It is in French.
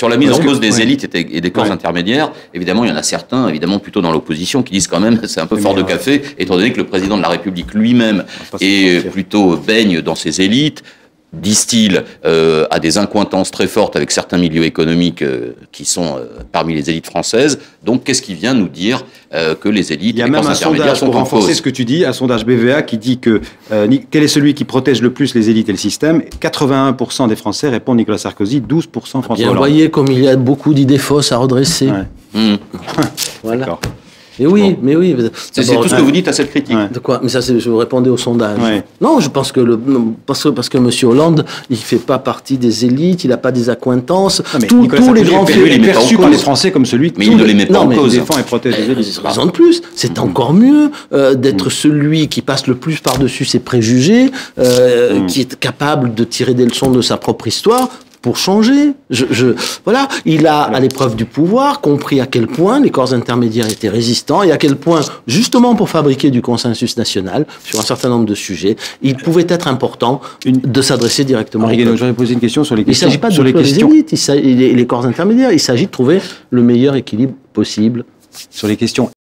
Sur la mise en cause des élites et des corps intermédiaires, évidemment, il y en a certains, évidemment, plutôt dans l'opposition, qui disent quand même c'est un peu fort de café, étant donné que le président de la République lui-même plutôt baigne dans ces élites, disent-ils, à des accointances très fortes avec certains milieux économiques qui sont parmi les élites françaises. Donc, qu'est-ce qui vient nous dire que les élites et les corps intermédiaires sont en cause ? Il y a même un sondage, pour renforcer ce que tu dis, un sondage BVA qui dit que quel est celui qui protège le plus les élites et le système ? 81% des Français répondent Nicolas Sarkozy, 12% François Hollande. Vous voyez comme il y a beaucoup d'idées fausses à redresser. Voilà. Mais oui, mais oui. C'est tout ce que vous dites à cette critique. De quoi ? Mais ça, je répondais au sondage. Non, je pense que parce que M. Hollande, il fait pas partie des élites, il n'a pas des accointances. Tous les grands faits, il est perçu par les Français comme celui qui ne les met pas en cause. Défend et protège les élites. Raison de plus. C'est encore mieux d'être celui qui passe le plus par-dessus ses préjugés, qui est capable de tirer des leçons de sa propre histoire. Pour changer. Voilà. Il a, à l'épreuve du pouvoir, compris à quel point les corps intermédiaires étaient résistants et à quel point, justement pour fabriquer du consensus national sur un certain nombre de sujets, il pouvait être important de s'adresser directement. J'aurais posé une question sur les questions. Il ne s'agit pas de les élites, les corps intermédiaires. Il s'agit de trouver le meilleur équilibre possible. Sur les questions